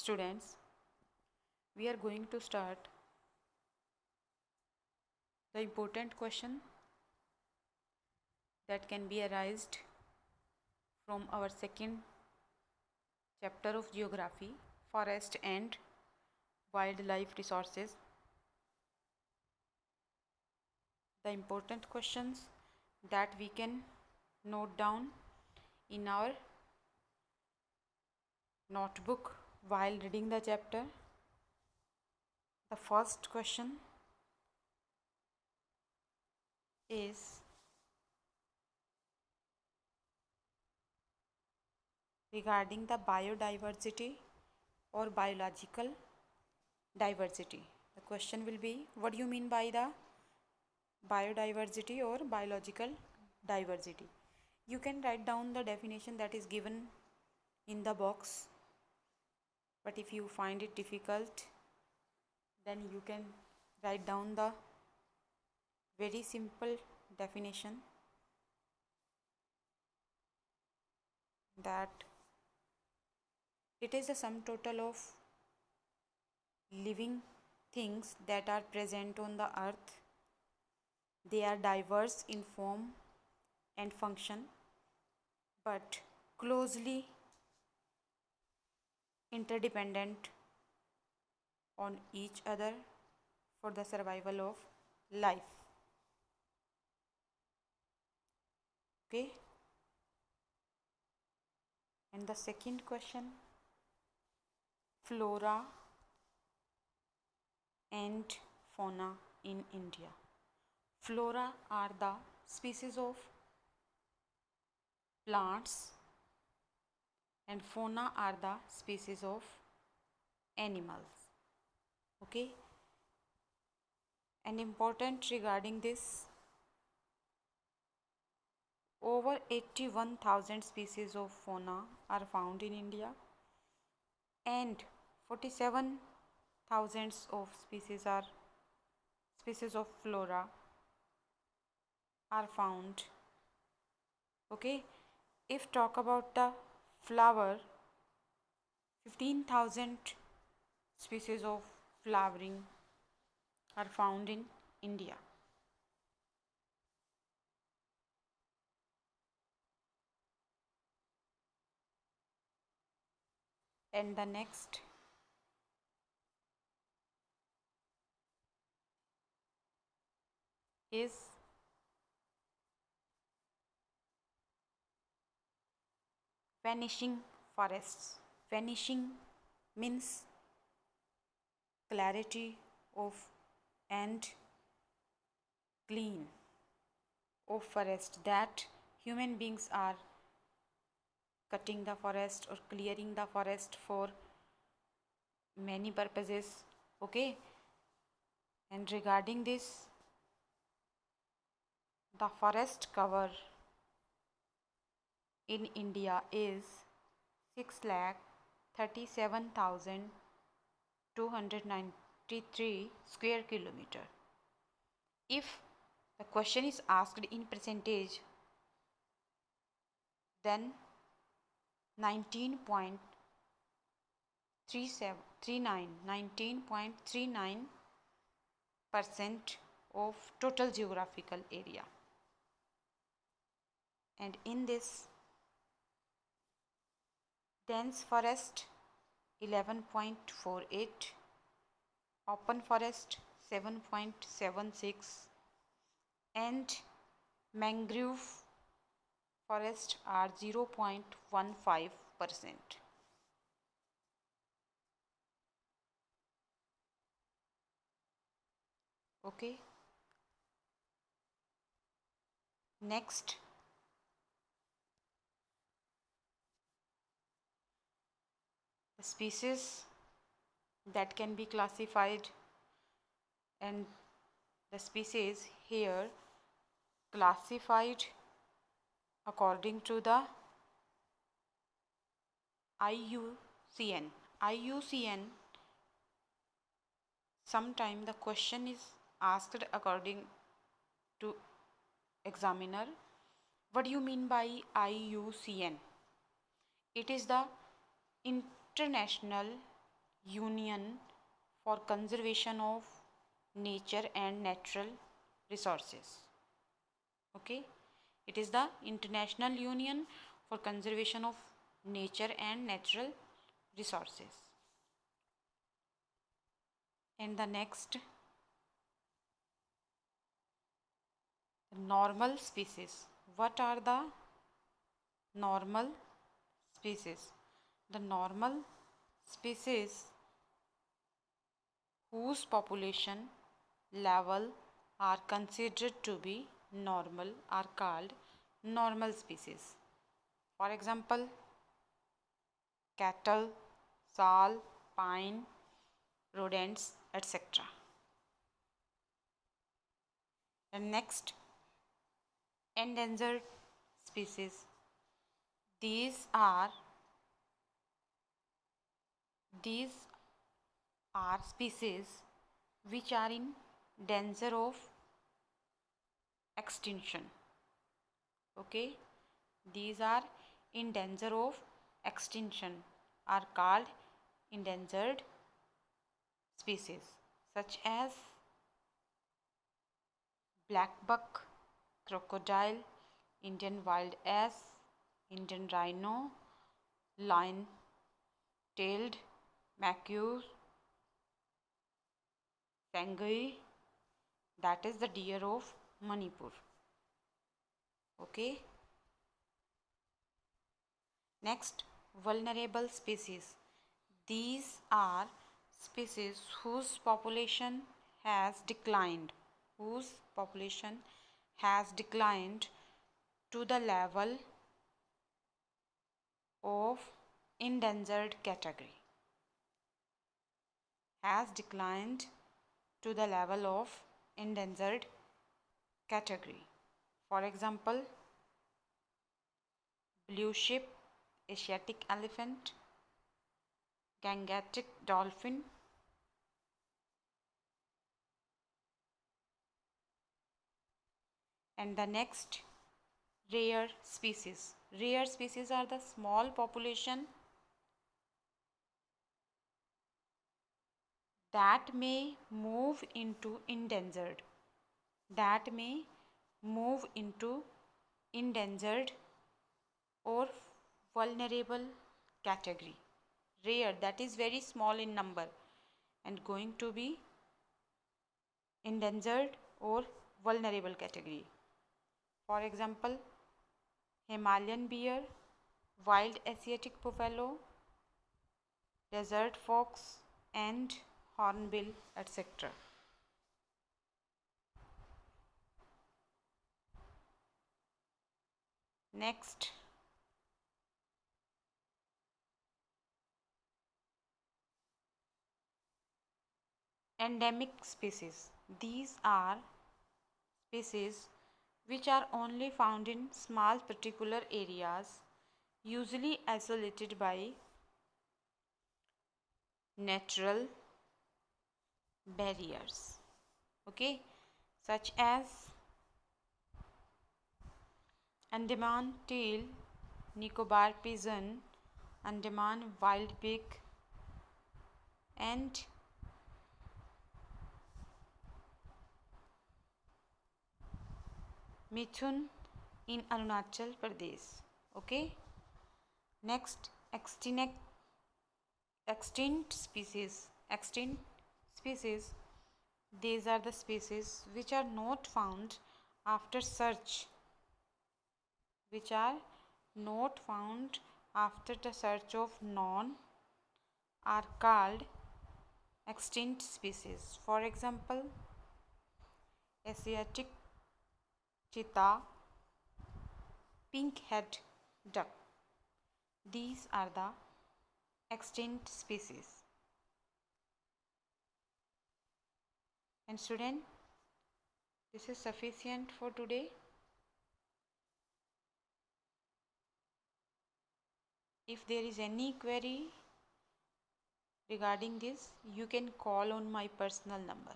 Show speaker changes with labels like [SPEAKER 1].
[SPEAKER 1] Students, we are going to start the important question that can be arised from our second chapter of geography, forest and wildlife resources. The important questions that we can note down in our notebook while reading the chapter. The first question is regarding the biodiversity or biological diversity. The question will be, what do you mean by the biodiversity or biological diversity? You can write down the definition that is given in the box, but if you find it difficult, then you can write down the very simple definition that it is the sum total of living things that are present on the earth. They are diverse in form and function, but closely interdependent on each other for the survival of life. Okay. And the second question, flora and fauna in India. Flora are the species of plants and fauna are the species of animals. Okay. And important regarding this, over 81,000 species of fauna are found in India and 47,000 of species of flora are found. Okay. If talk about the flower, 15,000 species of flowering are found in India. And the next is vanishing forests. Vanishing means clarity of and clean of forest, that human beings are cutting the forest or clearing the forest for many purposes. Okay. And regarding this, the forest cover in India is 6,37,293 square kilometer. If the question is asked in percentage, then 19.39% of total geographical area. And in this, dense forest 11.48, open forest 7.76, and mangrove forest are 0.15%. Okay. Next, the species that can be classified, and the species here classified according to the IUCN. IUCN, sometime the question is asked according to examiner, what do you mean by IUCN? It is the International Union for Conservation of Nature and Natural Resources. Okay, it is the International Union for Conservation of Nature and Natural Resources. And the next, normal species. What are the normal species? The normal species whose population level are considered to be normal are called normal species. For example, cattle, sal, pine, rodents, etc. And next, endangered species. These are species which are in danger of extinction. Okay, these are in danger of extinction are called endangered species, such as blackbuck, crocodile, Indian wild ass, Indian rhino, lion-tailed macaque, sangui, that is the deer of Manipur. Okay. Next, vulnerable species. These are species whose population has declined, to the level of endangered category. Has declined to the level of endangered category. For example, blue sheep, Asiatic elephant, Gangetic dolphin, and the next, rare species. Rare species are the small population that may move into endangered, or vulnerable category. Rare, that is very small in number and going to be endangered or vulnerable category. For example, Himalayan bear, wild Asiatic buffalo, desert fox, and hornbill, etc. Next, endemic species. These are species which are only found in small particular areas, usually isolated by natural barriers. Okay, such as Andaman teal, Nicobar pigeon, Andaman wild pig, and Mithun in Arunachal Pradesh. Okay. Next, extinct species. Extinct species. These are the species which are not found after search. The search of known are called extinct species. For example, Asiatic cheetah, pink-head duck. These are the extinct species. And student, this is sufficient for today. If there is any query regarding this, you can call on my personal number.